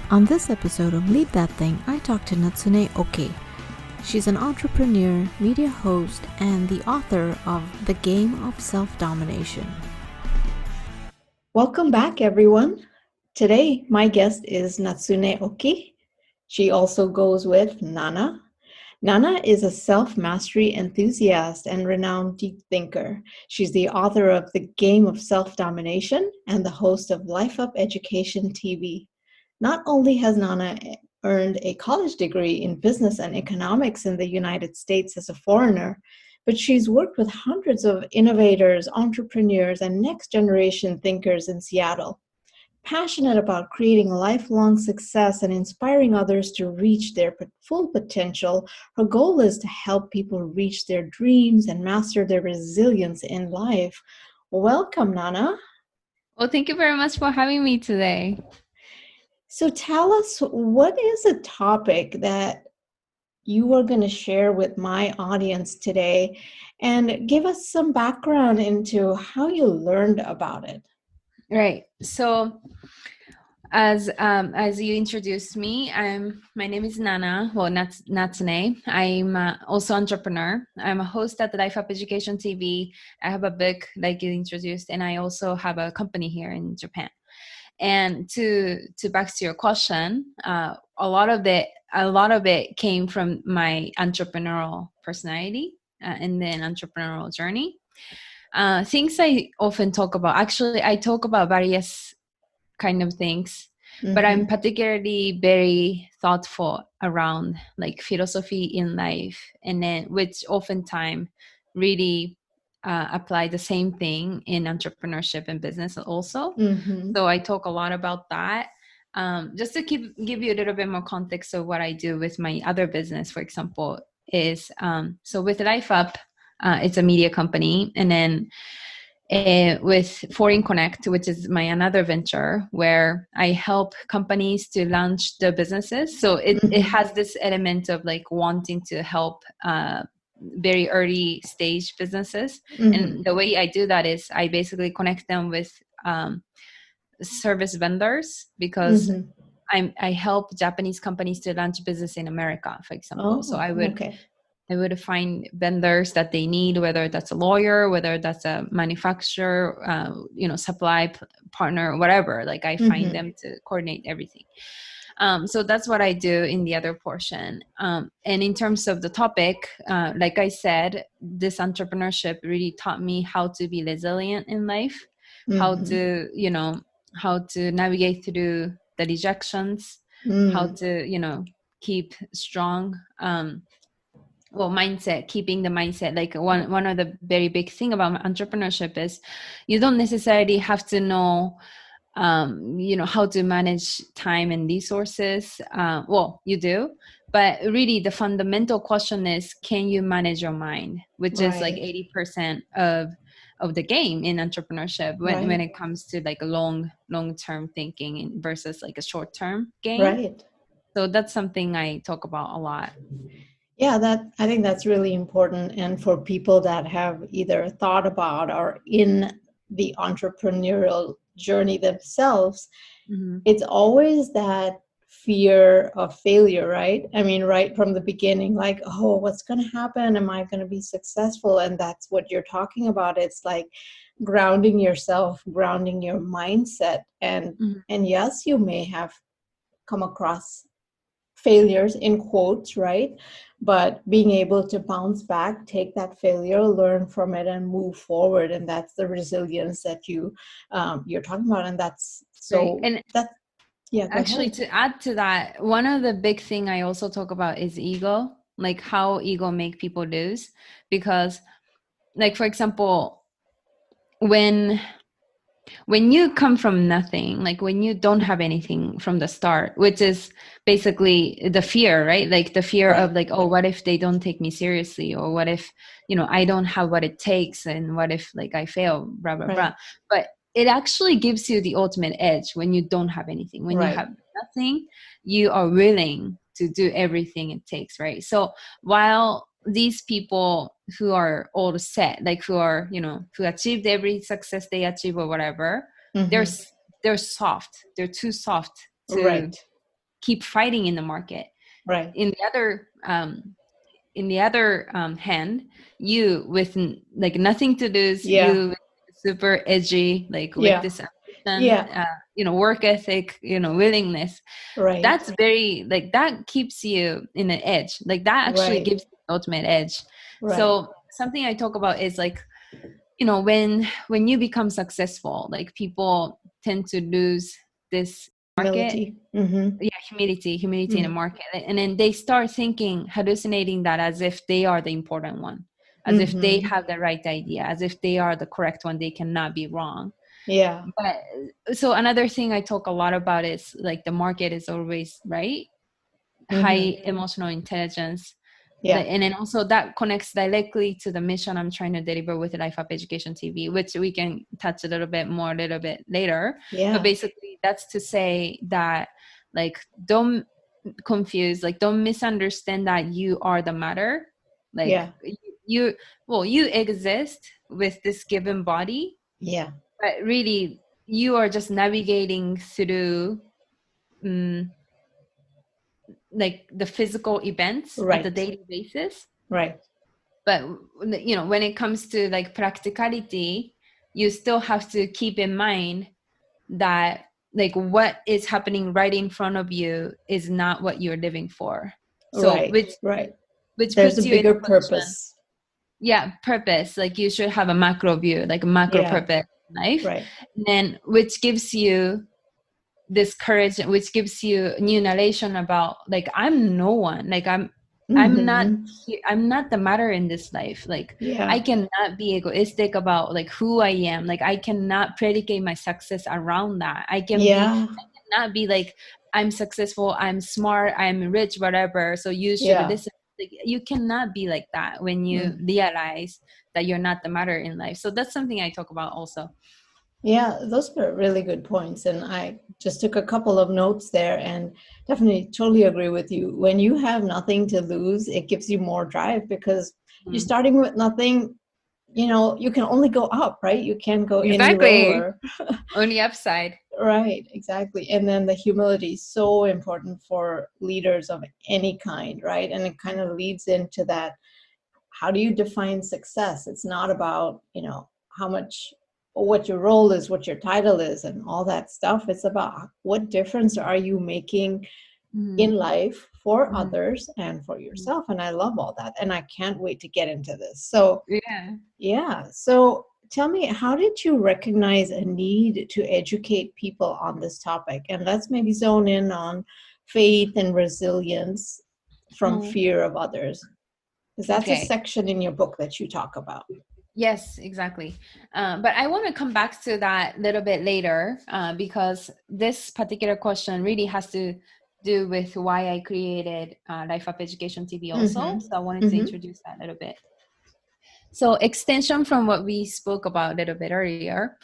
On this episode of Leave That Thing, I talked to Natsune Oki. She's an entrepreneur, media host, and the author of The Game of Self Domination. Welcome back, everyone. Today, my guest is Natsune Oki. She also goes with Nana. Nana is a self-mastery enthusiast and renowned deep thinker. She's the author of The Game of Self Domination and the host of Life Up Education TV. Not only has Nana earned a college degree in business and economics in the United States as a foreigner, but she's worked with hundreds of innovators, entrepreneurs, and next-generation thinkers in Seattle. Passionate about creating lifelong success and inspiring others to reach their full potential, her goal is to help people reach their dreams and master their resilience in life. Welcome, Nana. Well, thank you very much for having me today. So tell us, what is a topic that you are going to share with my audience today, and give us some background into how you learned about it. Right. So as you introduced me, my name is Nana. Well, Natsune. I'm also entrepreneur. I'm a host at the Life Up Education TV. I have a book like you introduced, and I also have a company here in Japan. And to back to your question, a lot of it came from my entrepreneurial personality and then entrepreneurial journey. Things I often talk about. Actually, I talk about various kind of things, but I'm particularly very thoughtful around like philosophy in life, and then which oftentimes really apply the same thing in entrepreneurship and business also. So I talk a lot about that. Just to give you a little bit more context of what I do with my other business, for example, is so with Life Up, it's a media company, and then with Foreign Connect, which is my another venture, where I help companies to launch their businesses. So it has this element of like wanting to help very early stage businesses. And the way I do that is I basically connect them with service vendors, because I help Japanese companies to launch business in America, for example. So I would find vendors that they need, whether that's a lawyer, whether that's a manufacturer, supply partner, whatever. Like I find them to coordinate everything. So that's what I do in the other portion. And in terms of the topic, like I said, this entrepreneurship really taught me how to be resilient in life, how to navigate through the rejections, how to, keep strong, mindset, keeping the mindset. Like one of the very big thing about entrepreneurship is you don't necessarily have to know how to manage time and resources. You do, but really the fundamental question is, can you manage your mind, which is like 80% of the game in entrepreneurship when it comes to like a long-term thinking versus like a short-term game. So that's something I talk about a lot. Yeah, I think that's really important. And for people that have either thought about or in the entrepreneurial journey themselves, it's always that fear of failure, right? I mean, right from the beginning, like, oh, what's going to happen? Am I going to be successful? And that's what you're talking about. It's like grounding yourself, grounding your mindset. And yes, you may have come across failures in quotes, right? But being able to bounce back, take that failure, learn from it, and move forward. And that's the resilience that you're talking about. And that's so. And that's actually, to add to that, one of the big thing I also talk about is ego, like how ego make people lose. Because, like, for example, when you come from nothing, like when you don't have anything from the start, which is basically the fear, right? Like the fear of like, oh, what if they don't take me seriously? Or what if, I don't have what it takes? And what if like I fail, blah, blah, blah. But it actually gives you the ultimate edge when you don't have anything. When you have nothing, you are willing to do everything it takes, right? So while these people who are all set, like who are, who achieved every success they achieve or whatever, they're soft. They're too soft to keep fighting in the market. Right. In the other hand, you with like nothing to lose, Yeah. you super edgy, like with Yeah. this ambition, Yeah. work ethic, willingness. Right. That's very like that keeps you in an edge. Like that actually Right. gives you the ultimate edge. Right. So something I talk about is like, when you become successful, like people tend to lose this market. Humility. Mm-hmm. Yeah, humility in the market, and then they start hallucinating that as if they are the important one, as if they have the right idea, as if they are the correct one, they cannot be wrong. Yeah. But so another thing I talk a lot about is like the market is always right, high emotional intelligence. Yeah. And then also that connects directly to the mission I'm trying to deliver with Life Up Education TV, which we can touch a little bit later. Yeah. But basically that's to say that like don't confuse, like don't misunderstand that you are the matter. Like Yeah. you exist with this given body. Yeah. But really you are just navigating through like the physical events Right. at the daily basis. Right. But when it comes to like practicality, you still have to keep in mind that like what is happening right in front of you is not what you're living for. So Right. which There's puts a you in bigger a position. purpose. Yeah, purpose. Like you should have a macro view, like a macro purpose in life. Right. And which gives you this courage, which gives you new narration about like I'm no one, like I'm not the matter in this life. Like I cannot be egoistic about like who I am. Like I cannot predicate my success around that. I cannot be like I'm successful, I'm smart, I'm rich, whatever, so you should listen. Like, you cannot be like that when you realize that you're not the matter in life. So that's something I talk about also. Yeah, those are really good points. And I just took a couple of notes there and definitely totally agree with you. When you have nothing to lose, it gives you more drive because you're starting with nothing. You can only go up, right? You can't go any lower. Only upside. Right, exactly. And then the humility is so important for leaders of any kind, right? And it kind of leads into that. How do you define success? It's not about, how much, what your role is, what your title is, and all that stuff. It's about what difference are you making in life for others and for yourself. And I love all that. And I can't wait to get into this. So, yeah. So tell me, how did you recognize a need to educate people on this topic? And let's maybe zone in on faith and resilience from fear of others. Because that's a section in your book that you talk about. Yes, exactly. But I want to come back to that a little bit later because this particular question really has to do with why I created Life Up Education TV also. So I wanted to introduce that a little bit. So extension from what we spoke about a little bit earlier,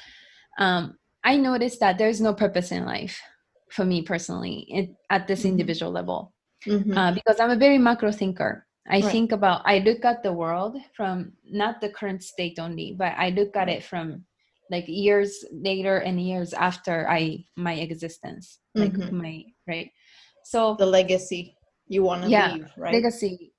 I noticed that there's no purpose in life for me personally at this individual level because I'm a very macro thinker. I look at the world from not the current state only, but I look at it from like years later and years after my existence, like so the legacy you want to leave, right? Legacy.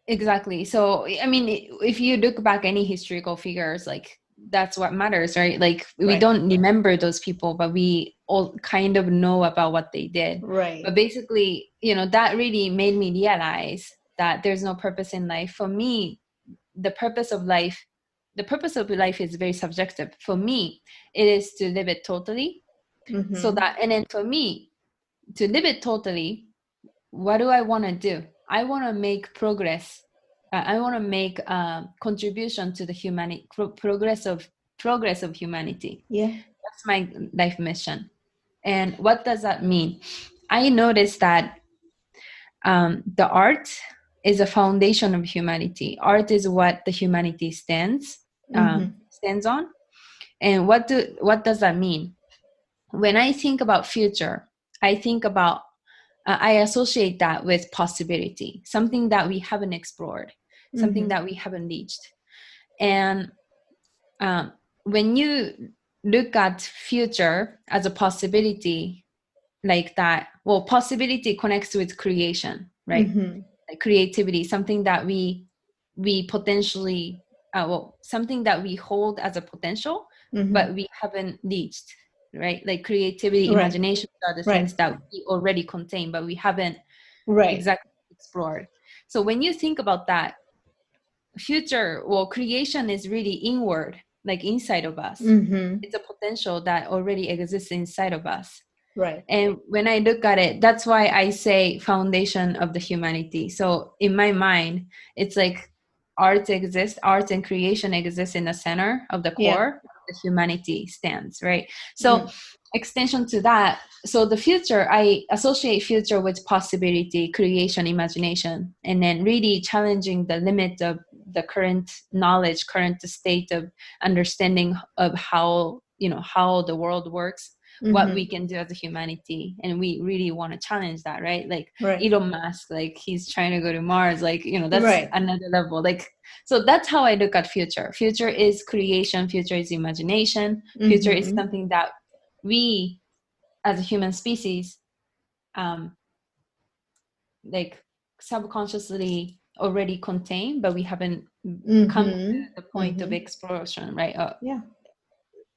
Exactly. So, I mean, if you look back any historical figures, like that's what matters, right? Like we don't remember those people, but we all kind of know about what they did. Right. But basically, that really made me realize that there's no purpose in life. For me, the purpose of life is very subjective. For me, it is to live it totally. So that, and then for me, to live it totally, what do I want to do? I want to make progress. I want to make a contribution to the progress of humanity. Yeah. That's my life mission. And what does that mean? I noticed that the art is a foundation of humanity. Art is what the humanity stands on. And what does that mean? When I think about future, I think about I associate that with possibility, something that we haven't explored, something that we haven't reached. And when you look at future as a possibility, like that. Well, possibility connects with creation, right? Mm-hmm. Like creativity, something that we potentially, something that we hold as a potential, Mm-hmm. but we haven't reached, right? Like creativity, Right. imagination are the Right. things that we already contain, but we haven't Right. exactly explored. So when you think about that, future, well, creation is really inward, like inside of us. Mm-hmm. It's a potential that already exists inside of us. Right. And when I look at it, that's why I say foundation of the humanity. So in my mind, it's like art exists, art and creation exists in the center of the Yeah. core, the humanity stands, right? So Mm-hmm. extension to that, so the future, I associate future with possibility, creation, imagination, and then really challenging the limit of the current knowledge, current state of understanding of how, how the world works, what we Mm-hmm. can do as a humanity. And we really want to challenge that, right? Like Right. Elon Musk, like he's trying to go to Mars, like, that's Right. another level. Like, so that's how I look at future. Future is creation, future is imagination, future is Mm-hmm. something that we as a human species, um like subconsciously already contain, but we haven't come to Mm-hmm. the point of Mm-hmm. exploration, right? Yeah.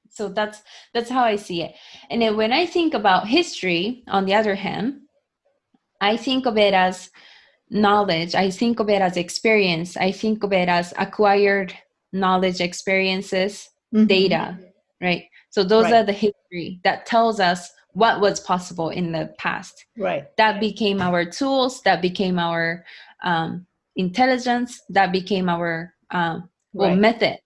So that's how I see it. And then when I think about history, on the other hand, I think of it as knowledge. I think of it as experience. I think of it as acquired knowledge, experiences, Mm-hmm. data, right? So those Right. are the history that tells us what was possible in the past. Right. That became our tools, that became our intelligence, that became our Right. method.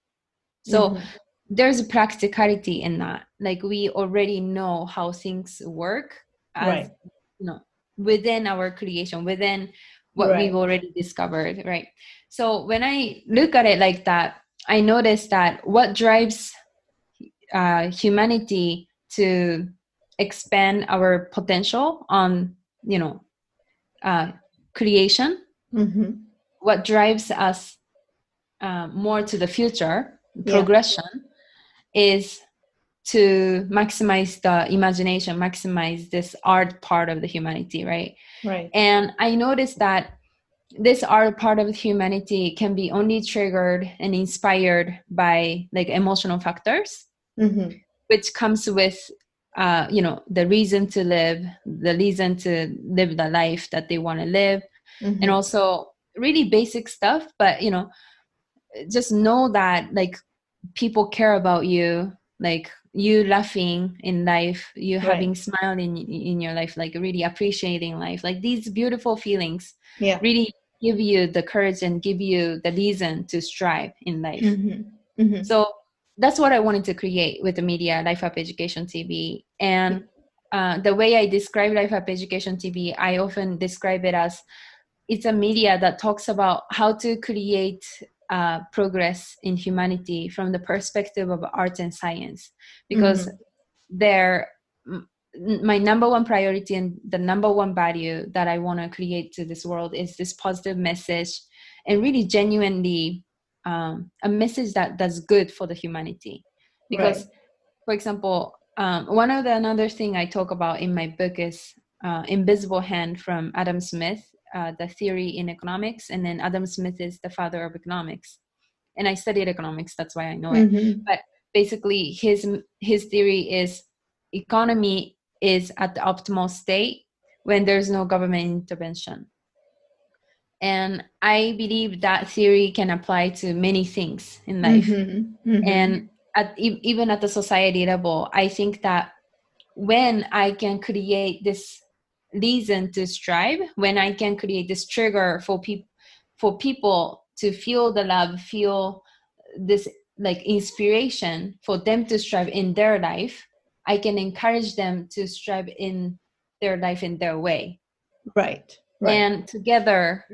So Mm-hmm. there's a practicality in that. Like we already know how things work, as Right. you know, within our creation, within what we've Right. already discovered, right? So when I look at it like that, I notice that what drives humanity to expand our potential on, uh, creation, Mm-hmm. what drives us more to the future Yeah. progression, is to maximize the imagination, maximize this art part of the humanity, right? Right. And I noticed that this art part of humanity can be only triggered and inspired by like emotional factors, Mm-hmm. which comes with the reason to live, the reason to live the life that they want to live, and Mm-hmm. also really basic stuff. But just know that like people care about you, like you laughing in life, you Right. having smile in your life, like really appreciating life, like these beautiful feelings Yeah. really give you the courage and give you the reason to strive in life. Mm-hmm. Mm-hmm. So that's what I wanted to create with the media Life Up Education TV. And the way I describe Life Up Education TV, I often describe it as it's a media that talks about how to create progress in humanity from the perspective of art and science, because Mm-hmm. they're my number one priority and the number one value that I want to create to this world is this positive message, and really genuinely a message that's good for the humanity. Right. Because, for example, one of the another thing I talk about in my book is Invisible Hand from Adam Smith, the theory in economics, and then Adam Smith is the father of economics, and I studied economics, that's why I know it. Mm-hmm. But basically, his theory is economy is at the optimal state when there's no government intervention. And I believe that theory can apply to many things in life. Mm-hmm. Mm-hmm. And even at the society level, I think that when I can create this reason to strive, when I can create this trigger for people to feel the love, feel this like inspiration for them to strive in their life, I can encourage them to strive in their life in their way. Right. Right. And together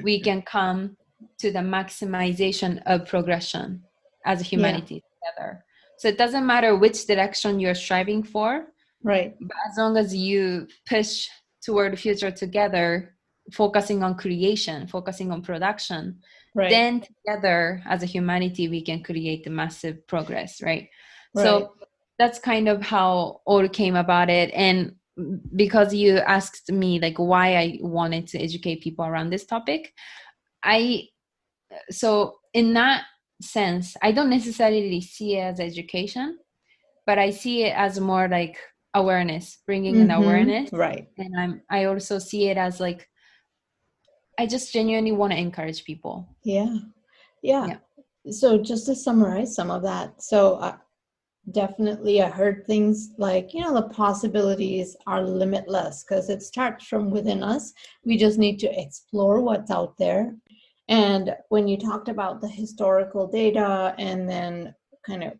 we can come to the maximization of progression as a Yeah. humanity together. So it doesn't matter which direction you're striving for, Right. but as long as you push toward the future together, focusing on creation, focusing on production, Right. then together as a humanity, we can create the massive progress, right? Right. So that's kind of how all came about it. And because you asked me like why I wanted to educate people around this topic, so in that sense, I don't necessarily see it as education, but I see it as more like awareness, bringing in awareness. Right. And I also see it as like, I just genuinely want to encourage people. Yeah. So just to summarize some of that, so definitely I heard things like, the possibilities are limitless because it starts from within us. We just need to explore what's out there. And when you talked about the historical data and then kind of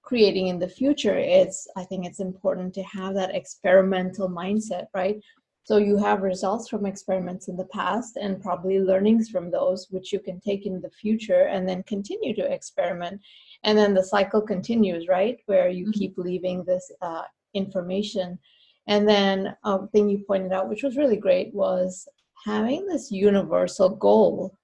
creating in the future, I think it's important to have that experimental mindset, right? So you have results from experiments in the past and probably learnings from those, which you can take in the future and then continue to experiment. And then the cycle continues, right? Where you keep leaving this information. And then a thing you pointed out, which was really great, was having this universal goal,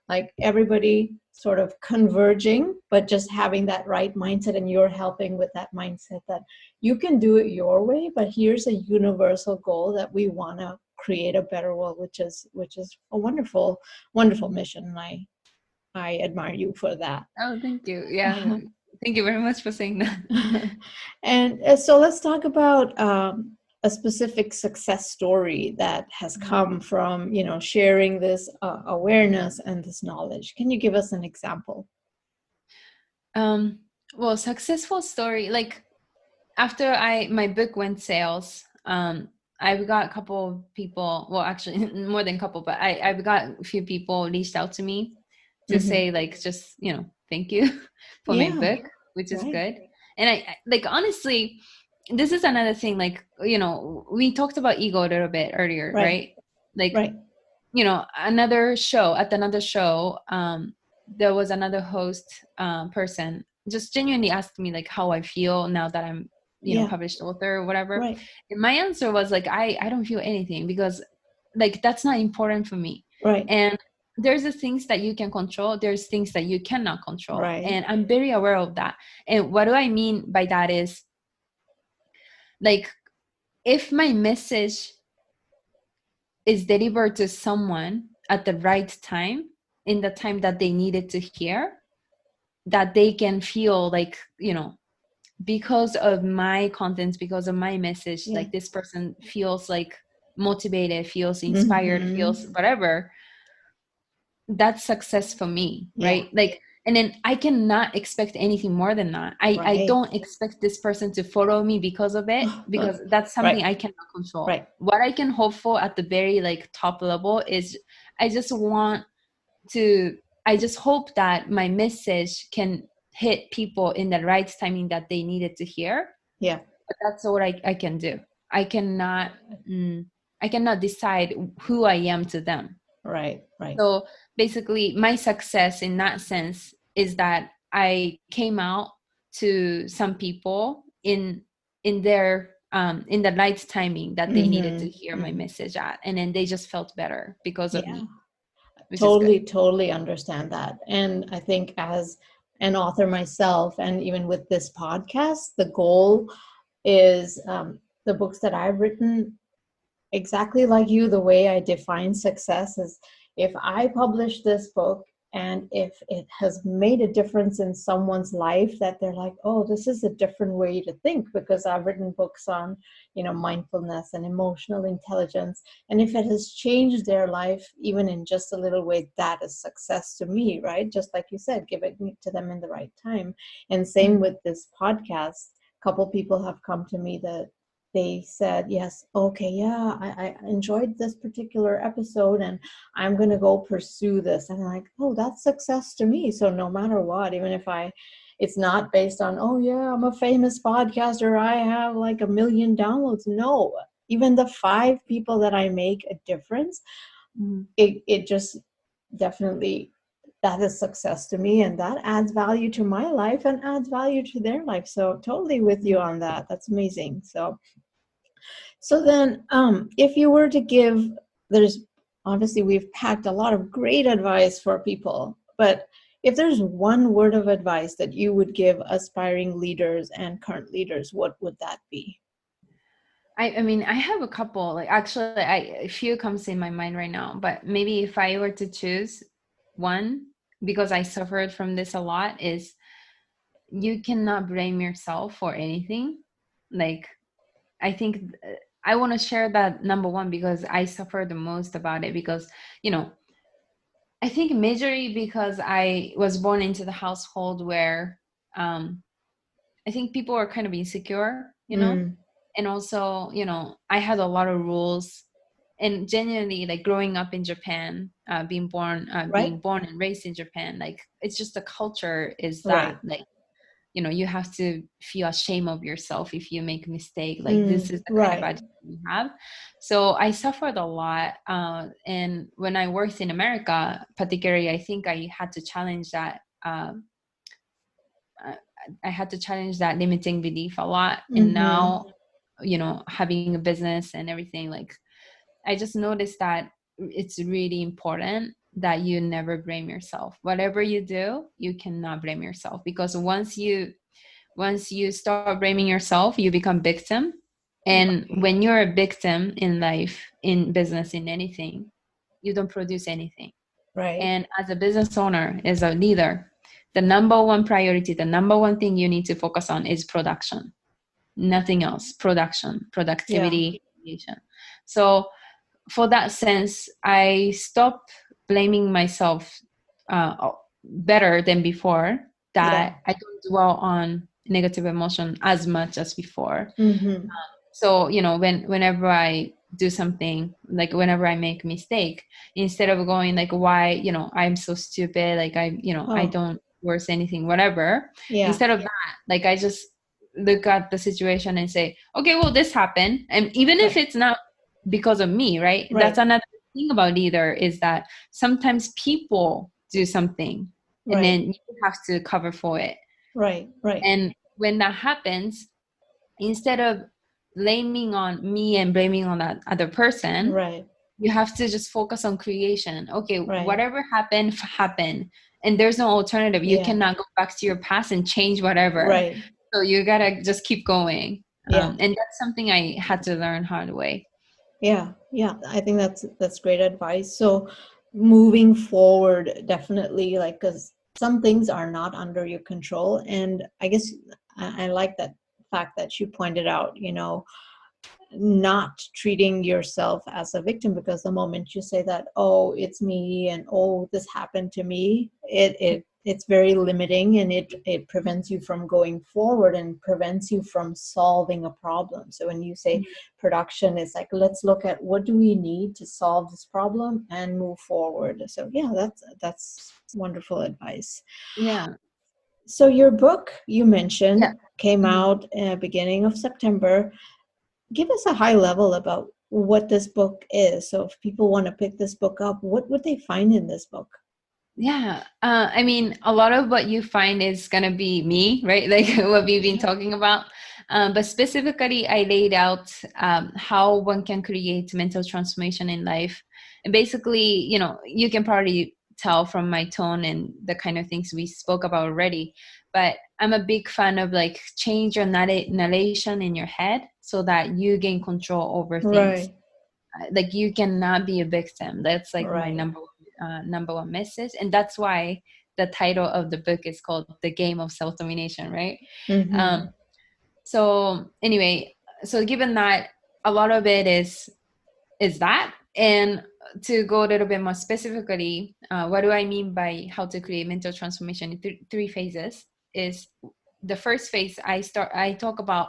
like everybody sort of converging, but just having that right mindset, and you're helping with that mindset that you can do it your way, but here's a universal goal that we want to create a better world, which is a wonderful mission, and I admire you for that. Oh, thank you. Yeah. Thank you very much for saying that. And so let's talk about a specific success story that has come from, sharing this awareness and this knowledge. Can you give us an example? Well, successful story, like after my book went sales, I've got a couple of people, well, actually more than a couple, but I've got a few people reached out to me to say like, just, thank you for my book, which is good. And I like, honestly, this is another thing, like, we talked about ego a little bit earlier, right? Like, another show, there was another host person just genuinely asked me like how I feel now that I'm, published author or whatever. Right. And my answer was like, I don't feel anything, because like, that's not important for me. Right. And there's the things that you can control, there's things that you cannot control. Right. And I'm very aware of that. And what do I mean by that is, like, if my message is delivered to someone at the right time, in the time that they needed to hear, that they can feel like, because of my contents, because of my message, like this person feels like motivated, feels inspired, feels whatever, that's success for me, right? Like, and then I cannot expect anything more than that. I don't expect this person to follow me because of it, because that's something I cannot control. Right. What I can hope for at the very like top level is, I just hope that my message can hit people in the right timing that they needed to hear. Yeah. But that's all I can do. I cannot decide who I am to them. Right. So basically, my success in that sense is that I came out to some people in their in the right timing that they needed to hear my message at, and then they just felt better because of me. Totally understand that. And I think as an author myself, and even with this podcast, the goal is the books that I've written, exactly like you, the way I define success is, if I publish this book and if it has made a difference in someone's life, that they're like, oh, this is a different way to think, because I've written books on, mindfulness and emotional intelligence. And if it has changed their life, even in just a little way, that is success to me, right? Just like you said, give it to them in the right time. And same with this podcast. A couple people have come to me that they said, yes, okay, yeah, I enjoyed this particular episode and I'm going to go pursue this. And I'm like, oh, that's success to me. So no matter what, even if it's not based on, oh yeah, I'm a famous podcaster, I have like 1 million downloads. No, even the 5 people that I make a difference, it just definitely, that is success to me, and that adds value to my life and adds value to their life. So totally with you on that. That's amazing. So then, if you were to give, there's obviously, we've packed a lot of great advice for people, but if there's one word of advice that you would give aspiring leaders and current leaders, what would that be? I mean, I have a couple. Like actually, a few comes in my mind right now. But maybe if I were to choose one, because I suffered from this a lot, is you cannot blame yourself for anything. Like I think I want to share that number one because I suffer the most about it because, you know, I think majorly because I was born into the household where I think people are kind of insecure, you know, Mm, and also, you know, I had a lot of rules, and genuinely, like growing up in Japan, right, being born and raised in Japan, like it's just the culture is that right. like, you know, you have to feel ashamed of yourself if you make a mistake. Like this is the kind of Right. attitude you have. So I suffered a lot, and when I worked in America, particularly, I think I had to challenge that. Uh, I had to challenge that limiting belief a lot. And Mm-hmm. now, you know, having a business and everything, like I just noticed that it's really important that you never blame yourself. Whatever you do, you cannot blame yourself, because once you start blaming yourself, you become victim. And Right. when you're a victim in life, in business, in anything, you don't produce anything. Right. And as a business owner, as a leader, the number one priority, the number one thing you need to focus on is production. Nothing else. Production, Yeah. productivity, creation. So for that sense, I stopped blaming myself better than before, Yeah. that I don't dwell on negative emotion as much as before. Mm-hmm. So, you know, whenever I do something, like whenever I make a mistake, instead of going like, why, you know, I'm so stupid, like I Oh, don't worth anything, whatever. yeah. Instead of that, like I just look at the situation and say, okay, well, this happened. And even if Right. it's not because of me, right? That's Right. another thing about leader, is that sometimes people do something and Right. then you have to cover for it. Right. Right. And when that happens, instead of blaming on me and blaming on that other person, Right. you have to just focus on creation. Okay, Right. whatever happened happened, and there's no alternative. You Yeah. cannot go back to your past and change whatever. Right. So you gotta just keep going. Yeah. And that's something I had to learn hard way. Yeah. Yeah. I think that's great advice. So moving forward, definitely, like, because some things are not under your control, and I guess I like that fact that you pointed out. Not treating yourself as a victim, because the moment you say that, oh, it's me, and oh, this happened to me, it's very limiting, and it prevents you from going forward and prevents you from solving a problem. So when you say production, it's like, let's look at what do we need to solve this problem and move forward. So yeah, that's wonderful advice. Yeah. So your book, you Yeah. mentioned, came Mhm. out beginning of September. Give us a high level about what this book is. So if people want to pick this book up, what would they find in this book? Yeah. I mean, a lot of what you find is going to be me, right? Like what we've been talking about. But specifically, I laid out how one can create mental transformation in life. And basically, you know, you can probably tell from my tone and the kind of things we spoke about already. But I'm a big fan of like change your narration in your head so that you gain control over things. Right, Like you cannot be a victim. That's like my right. number one message, and that's why the title of the book is called The Game of Self Domination, right? Mm-hmm. um so anyway, so given that a lot of it is that, and to go a little bit more specifically, what do I mean by how to create mental transformation in three phases, is the first phase I talk about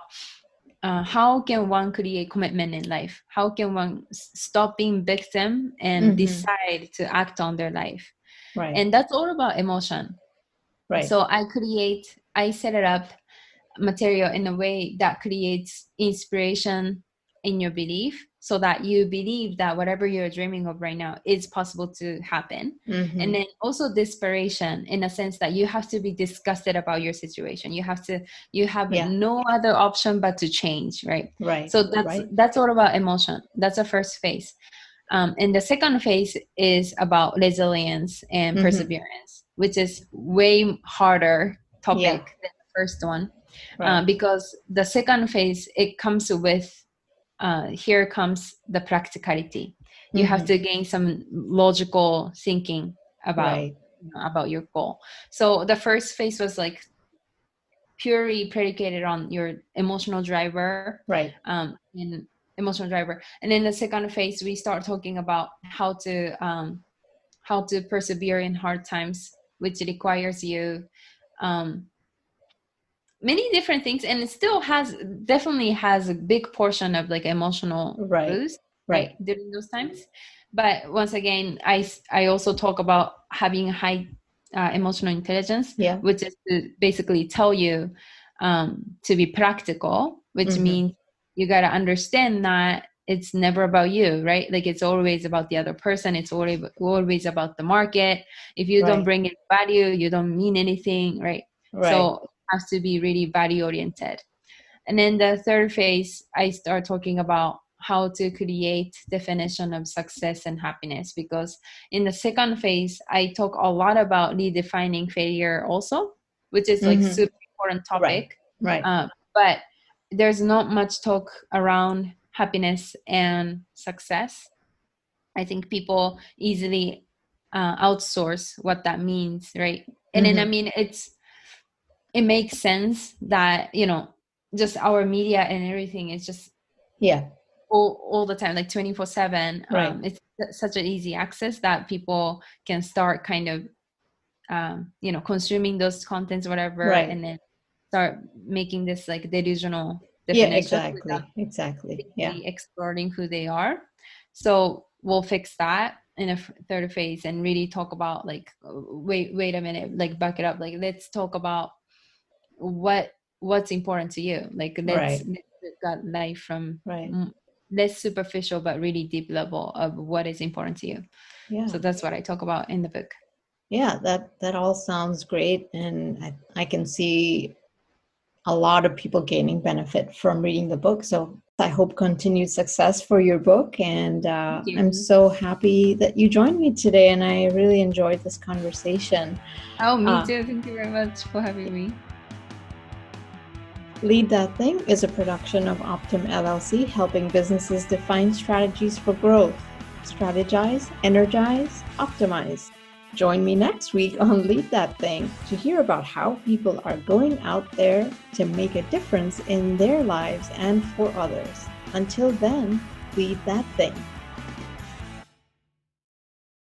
how can one create commitment in life? How can one stop being victim and Mm-hmm. decide to act on their life? Right, And that's all about emotion. right. So I set it up material in a way that creates inspiration in your belief, so that you believe that whatever you're dreaming of right now is possible to happen. And Mm-hmm. then also desperation, in a sense that you have to be disgusted about your situation. You have Yeah, no other option but to change, right? right, So right. that's all about emotion. That's the first phase. And the second phase is about resilience and Mm-hmm. perseverance, which is way harder Yeah, topic than the first one, right. because the second phase, it comes with here comes the practicality. You have to gain some logical thinking about Right. about your goal. So the first phase was like purely predicated on your emotional driver, Right. and emotional driver. And then the second phase, we start talking about how to persevere in hard times, which requires you many different things, and it still definitely has a big portion of like emotional Right. boost, Right. right, during those times. But once again, I also talk about having high emotional intelligence, Yeah. which is to basically tell you to be practical, which means you got to understand that it's never about you, right? Like it's always about the other person. It's always about the market. If you don't Right. bring in value, you don't mean anything, right? Right. So has to be really value oriented. And then the third phase, I start talking about how to create definition of success and happiness, because in the second phase, I talk a lot about redefining failure also, which is like super important Right. topic. Right. But there's not much talk around happiness and success. I think people easily outsource what that means, right? And then I mean, it makes sense that, just our media and everything is just Yeah. all the time, like 24/7. Right. It's such an easy access that people can start kind of consuming those contents, whatever, Right. and then start making this like delusional Yeah, definition without exactly. Yeah. really exploring who they are. So we'll fix that in a third phase and really talk about like, wait a minute, like back it up, like let's talk about what's important to you. Like let's Right. look at life from Right. less superficial but really deep level of what is important to you. Yeah. So that's what I talk about in the book. Yeah, that all sounds great, and I can see a lot of people gaining benefit from reading the book. So I hope continued success for your book, and Thank you. I'm so happy that you joined me today, and I really enjoyed this conversation. Oh, me too. Thank you very much for having me. Lead That Thing is a production of Optum LLC, helping businesses define strategies for growth. Strategize, energize, optimize. Join me next week on Lead That Thing to hear about how people are going out there to make a difference in their lives and for others. Until then, lead that thing.